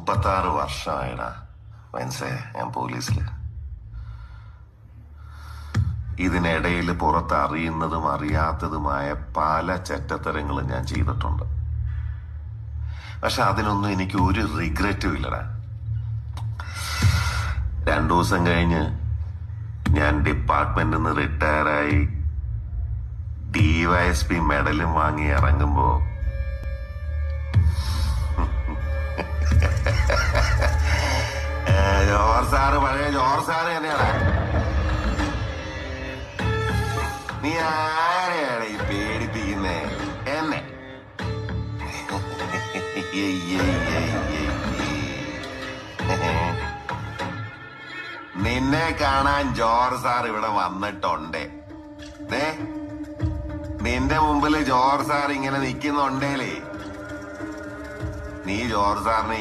36 വർഷമായിടാ മനസ്സേ ഞാൻ പോലീസില്. ഇതിനിടയിൽ പുറത്ത് അറിയുന്നതും അറിയാത്തതുമായ പല ചെറ്റത്തരങ്ങളും ഞാൻ ചെയ്തിട്ടുണ്ട്. പക്ഷെ അതിനൊന്നും എനിക്ക് ഒരു റിഗ്രറ്റും ഇല്ലടാ. 2 ദിവസം കഴിഞ്ഞ് ഞാൻ ഡിപ്പാർട്ട്മെന്റിൽ നിന്ന് റിട്ടയറായി DYSP മെഡലും വാങ്ങി ഇറങ്ങുമ്പോ ജോർജ് സാറ് പഴയ ജോർജ് സാറ് തന്നെയാണ്. നീ ആരെയാണ് ഈ പേടിപ്പിക്കുന്നേ? എന്നെ നിന്നെ കാണാൻ ജോർജ് സാർ ഇവിടെ വന്നിട്ടുണ്ട്. നിന്റെ മുമ്പിൽ ജോർജ് സാർ ഇങ്ങനെ നിൽക്കുന്നുണ്ടേലേ നീ ജോർജ് സാറിനെ